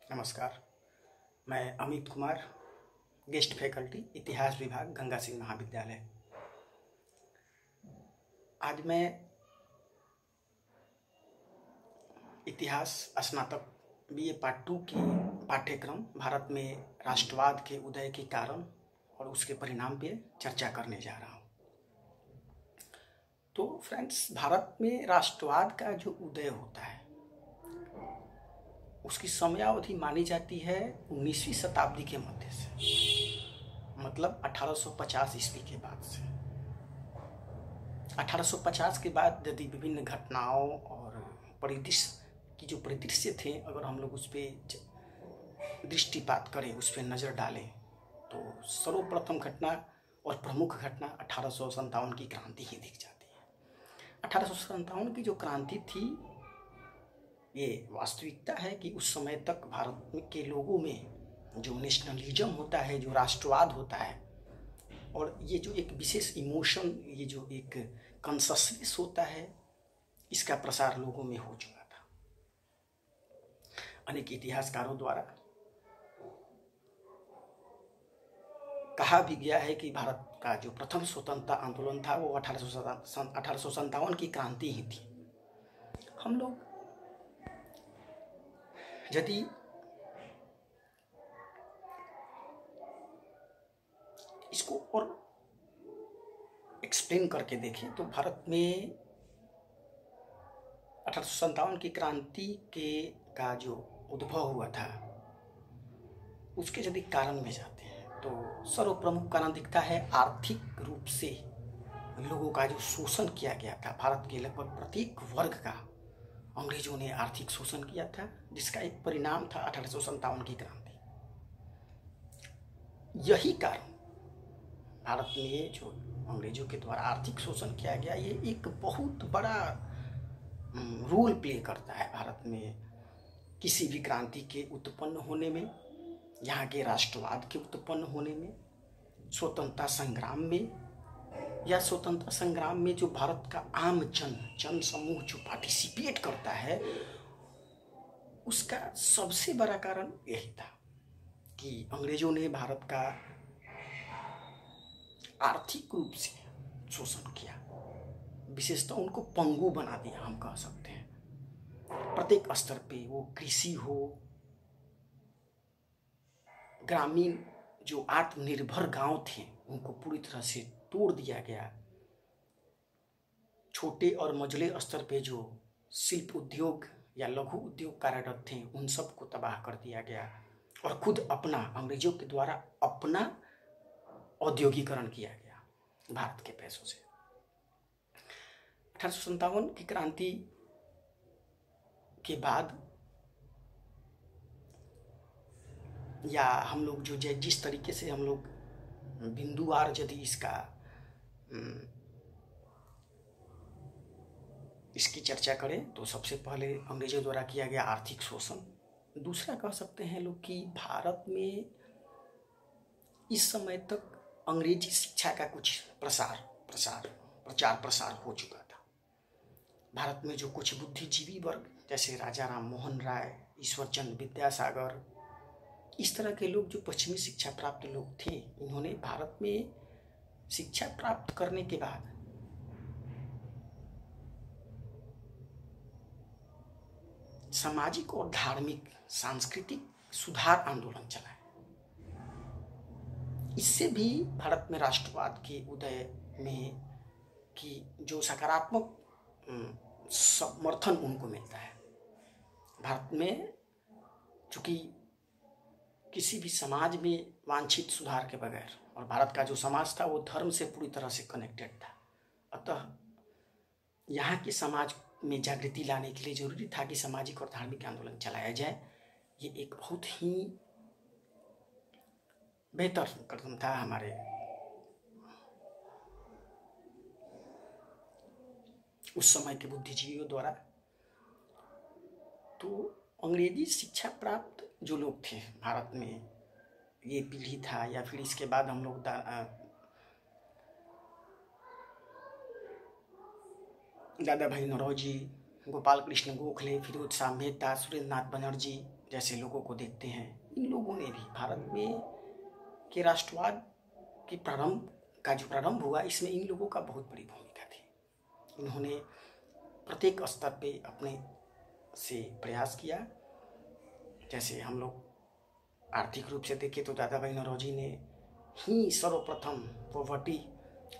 नमस्कार। मैं Amit Kumar, guest faculty, इतिहास विभाग, गंगा सिंह महाविद्यालय। आज मैं इतिहास स्नातक BA पार्ट 2 की पाठ्यक्रम भारत में राष्ट्रवाद के उदय के कारण और उसके परिणाम पे चर्चा करने जा रहा हूँ। तो फ्रेंड्स, भारत में राष्ट्रवाद का जो उदय होता है उसकी समयावधि मानी जाती है 19वीं शताब्दी के मध्य से, मतलब 1850 ईस्वी के बाद से। 1850 के बाद यदि विभिन्न घटनाओं और परिदृश्य की जो परिदृश्य थे, अगर हम लोग उस पर दृष्टिपात करें, उस पर नज़र डालें, तो सर्वप्रथम घटना और प्रमुख घटना 1857 की क्रांति ही दिख जाती है। 1857 की जो क्रांति थी, ये वास्तविकता है कि उस समय तक भारत के लोगों में जो नेशनलिज्म होता है, जो राष्ट्रवाद होता है, और ये जो एक विशेष इमोशन, ये जो एक कॉन्शसनेस होता है, इसका प्रसार लोगों में हो चुका था। अनेक इतिहासकारों द्वारा कहा भी गया है कि भारत का जो प्रथम स्वतंत्रता आंदोलन था वो 1857 की क्रांति ही थी। हम लोग यदि इसको और एक्सप्लेन करके देखें तो भारत में 1857 की क्रांति का जो उद्भव हुआ था, उसके यदि कारण में जाते हैं तो सर्वप्रमुख कारण दिखता है आर्थिक रूप से लोगों का जो शोषण किया गया था। भारत के लगभग प्रत्येक वर्ग का अंग्रेजों ने आर्थिक शोषण किया था, जिसका एक परिणाम था 1857 की क्रांति। यही कारण भारत में जो अंग्रेजों के द्वारा आर्थिक शोषण किया गया, ये एक बहुत बड़ा रोल प्ले करता है भारत में किसी भी क्रांति के उत्पन्न होने में, यहाँ के राष्ट्रवाद के उत्पन्न होने में, स्वतंत्रता संग्राम में, या स्वतंत्रता संग्राम में जो भारत का आम जन समूह जो पार्टिसिपेट करता है, उसका सबसे बड़ा कारण यही था कि अंग्रेजों ने भारत का आर्थिक रूप से शोषण किया, विशेषतः उनको पंगु बना दिया, हम कह सकते हैं। प्रत्येक स्तर पे, वो कृषि हो, ग्रामीण जो आत्मनिर्भर गांव थे उनको पूरी तरह से तोड़ दिया गया। छोटे और मझले स्तर पे जो शिल्प उद्योग या लघु उद्योग कार्यरत थे, उन सबको तबाह कर दिया गया और खुद अपना, अंग्रेजों के द्वारा अपना औद्योगिकरण किया गया भारत के पैसों से। 1857 की क्रांति के बाद, या हम लोग जो जिस तरीके से हम लोग बिंदुवार यदि इसकी चर्चा करें तो सबसे पहले अंग्रेजों द्वारा किया गया आर्थिक शोषण। दूसरा कह सकते हैं लोग कि भारत में इस समय तक अंग्रेजी शिक्षा का कुछ प्रचार प्रसार हो चुका था। भारत में जो कुछ बुद्धिजीवी वर्ग, जैसे राजा राम मोहन राय, ईश्वरचंद्र विद्यासागर, इस तरह के लोग जो पश्चिमी शिक्षा प्राप्त लोग थे, इन्होंने भारत में शिक्षा प्राप्त करने के बाद सामाजिक और धार्मिक सांस्कृतिक सुधार आंदोलन चलाए। इससे भी भारत में राष्ट्रवाद के उदय में की जो सकारात्मक समर्थन उनको मिलता है। भारत में चूंकि किसी भी समाज में वांछित सुधार के बगैर, और भारत का जो समाज था वो धर्म से पूरी तरह से कनेक्टेड था, अतः यहाँ के समाज में जागृति लाने के लिए जरूरी था कि सामाजिक और धार्मिक आंदोलन चलाया जाए। ये एक बहुत ही बेहतर कदम था हमारे उस समय के बुद्धिजीवियों द्वारा। तो अंग्रेजी शिक्षा प्राप्त जो लोग थे भारत में, ये पीढ़ी था, या फिर इसके बाद हम लोग दादा भाई नौरोजी, गोपाल कृष्ण गोखले, फिरोज शाह मेहता, सुरेंद्र नाथ बनर्जी, जैसे लोगों को देखते हैं, इन लोगों ने भी भारत में के राष्ट्रवाद के प्रारंभ हुआ, इसमें इन लोगों का बहुत बड़ी भूमिका थी। इन्होंने प्रत्येक स्तर पे अपने से प्रयास किया। जैसे हम लोग आर्थिक रूप से देखें तो दादा भाई नौरोजी ने ही सर्वप्रथम poverty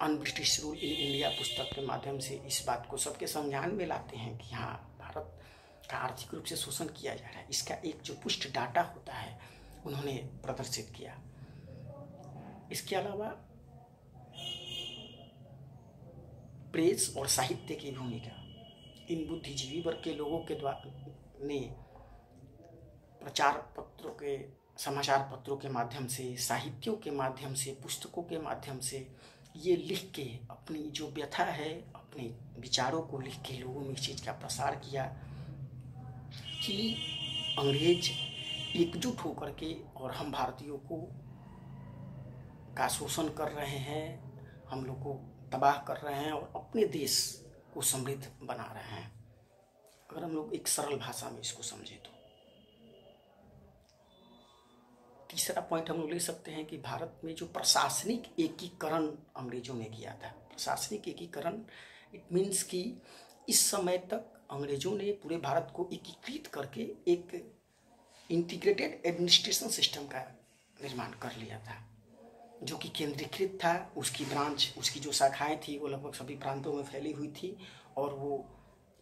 un British rule in India पुस्तक के माध्यम से इस बात को सबके संज्ञान में लाते हैं कि हाँ, भारत का आर्थिक रूप से शोषण किया जा रहा है। इसका एक जो पुष्ट डाटा होता है उन्होंने प्रदर्शित किया। इसके अलावा प्रेस और साहित्य की भूमिका, इन बुद्धिजीवी वर्ग के लोगों के द्वारा ने प्रचार पत्रों के, समाचार पत्रों के माध्यम से, साहित्यों के माध्यम से, पुस्तकों के माध्यम से ये लिख के अपनी जो व्यथा है, अपने विचारों को लिख के लोगों में इस चीज़ का प्रसार किया कि अंग्रेज एकजुट होकर के और हम भारतीयों को का शोषण कर रहे हैं, हम लोग को तबाह कर रहे हैं और अपने देश को समृद्ध बना रहे हैं। अगर हम लोग एक सरल भाषा में इसको समझे तो तीसरा पॉइंट हम लोग ले सकते हैं कि भारत में जो प्रशासनिक एकीकरण अंग्रेजों ने किया था, प्रशासनिक एकीकरण, इट मीन्स कि इस समय तक अंग्रेजों ने पूरे भारत को एकीकृत करके एक इंटीग्रेटेड एडमिनिस्ट्रेशन सिस्टम का निर्माण कर लिया था, जो कि केंद्रीकृत था। उसकी ब्रांच, उसकी जो शाखाएं थी वो लगभग सभी प्रांतों में फैली हुई थी और वो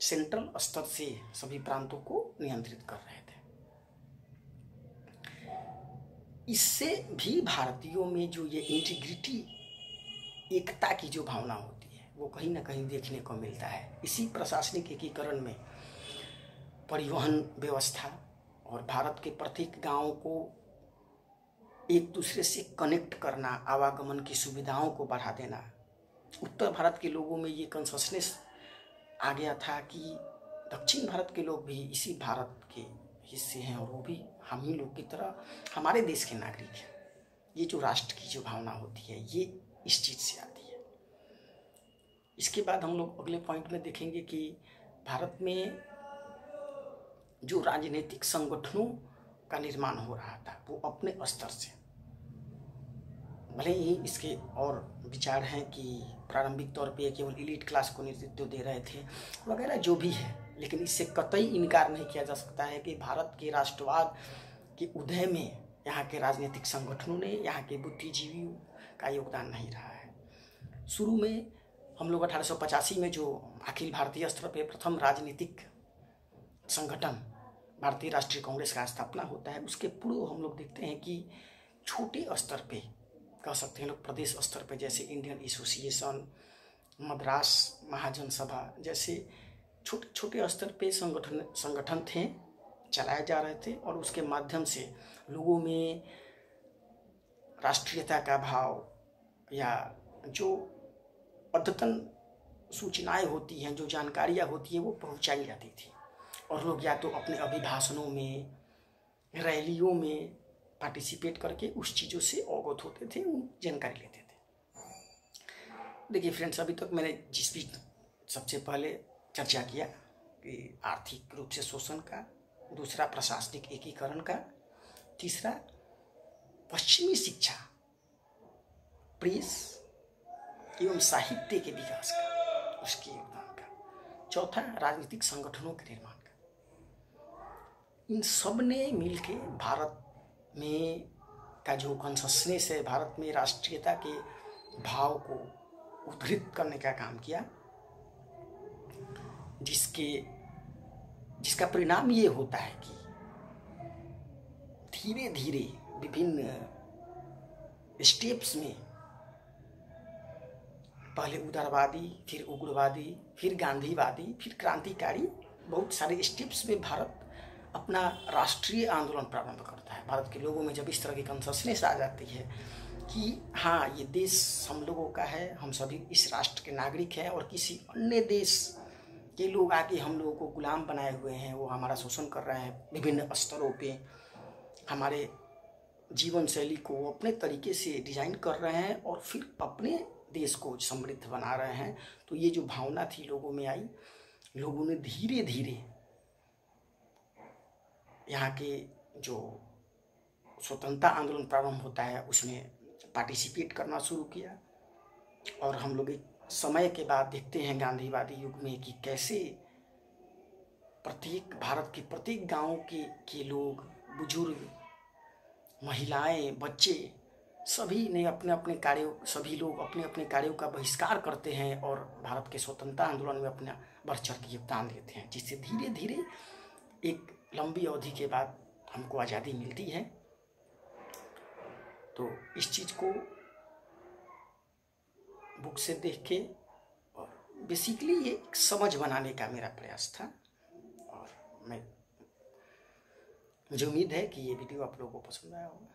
सेंट्रल स्तर से सभी प्रांतों को नियंत्रित कर रहे थे। इससे भी भारतीयों में जो ये इंटीग्रिटी, एकता की जो भावना होती है वो कहीं ना कहीं देखने को मिलता है। इसी प्रशासनिक एकीकरण में परिवहन व्यवस्था और भारत के प्रत्येक गांव को एक दूसरे से कनेक्ट करना, आवागमन की सुविधाओं को बढ़ा देना। उत्तर भारत के लोगों में ये कॉन्शसनेस आ गया था कि दक्षिण भारत के लोग भी इसी भारत के हिस्से हैं और वो भी हम ही लोग की तरह हमारे देश के नागरिक हैं। ये जो राष्ट्र की जो भावना होती है ये इस चीज़ से आती है। इसके बाद हम लोग अगले पॉइंट में देखेंगे कि भारत में जो राजनीतिक संगठनों का निर्माण हो रहा था वो अपने स्तर से, भले ही इसके और विचार हैं कि प्रारंभिक तौर पे केवल एलीट क्लास को नेतृत्व दे रहे थे वगैरह, जो भी है, लेकिन इससे कतई इनकार नहीं किया जा सकता है कि भारत के राष्ट्रवाद के उदय में यहाँ के राजनीतिक संगठनों ने, यहाँ के बुद्धिजीवियों का योगदान नहीं रहा है। शुरू में हम लोग 1885 में जो अखिल भारतीय स्तर पर प्रथम राजनीतिक संगठन भारतीय राष्ट्रीय कांग्रेस का स्थापना होता है, उसके पूर्व हम लोग देखते हैं कि छोटे स्तर पे, कह सकते हैं लोग प्रदेश स्तर पे, जैसे इंडियन एसोसिएशन, मद्रास महाजन सभा जैसे छोटे छोटे स्तर पे संगठन थे, चलाए जा रहे थे और उसके माध्यम से लोगों में राष्ट्रीयता का भाव या जो अद्यतन सूचनाएं होती हैं, जो जानकारियां होती हैं वो पहुंचाई जाती थी और लोग या तो अपने अभिभाषणों में, रैलियों में पार्टिसिपेट करके उस चीज़ों से अवगत होते थे, जानकारी लेते थे। देखिए फ्रेंड्स, अभी तक मैंने जिस भी सबसे पहले चर्चा किया कि आर्थिक रूप से शोषण का, दूसरा प्रशासनिक एकीकरण का, तीसरा पश्चिमी शिक्षा, प्रेस एवं साहित्य के विकास का, उसके योगदान का, चौथा राजनीतिक संगठनों के निर्माण का। इन सब ने मिलके भारत में का जो कॉन्शसनेस है, भारत में राष्ट्रीयता के भाव को उद्धृत करने का काम किया, जिसका परिणाम ये होता है कि धीरे धीरे विभिन्न स्टेप्स में, पहले उदारवादी, फिर उग्रवादी, फिर गांधीवादी, फिर क्रांतिकारी, बहुत सारे स्टेप्स में भारत अपना राष्ट्रीय आंदोलन प्रारंभ करता है। भारत के लोगों में जब इस तरह की कॉन्शसनेस आ जाती है कि हाँ, ये देश हम लोगों का है, हम सभी इस राष्ट्र के नागरिक हैं और किसी अन्य देश के लोग आके हम लोगों को गुलाम बनाए हुए हैं, वो हमारा शोषण कर रहे हैं, विभिन्न स्तरों पे हमारे जीवन शैली को अपने तरीके से डिजाइन कर रहे हैं और फिर अपने देश को समृद्ध बना रहे हैं। तो ये जो भावना थी लोगों में आई, लोगों ने धीरे धीरे यहाँ के जो स्वतंत्रता आंदोलन प्रारंभ होता है उसमें पार्टिसिपेट करना शुरू किया। और हम लोग एक समय के बाद देखते हैं गांधीवादी युग में कि कैसे प्रत्येक भारत के प्रत्येक गांव के लोग, बुजुर्ग, महिलाएं, बच्चे सभी ने सभी लोग अपने अपने कार्यों का बहिष्कार करते हैं और भारत के स्वतंत्रता आंदोलन में अपना बढ़ चढ़ के योगदान देते हैं, जिससे धीरे धीरे एक लंबी अवधि के बाद हमको आज़ादी मिलती है। तो इस चीज़ को बुक से देख के और बेसिकली ये एक समझ बनाने का मेरा प्रयास था। और मुझे उम्मीद है कि ये वीडियो आप लोगों को पसंद आया होगा।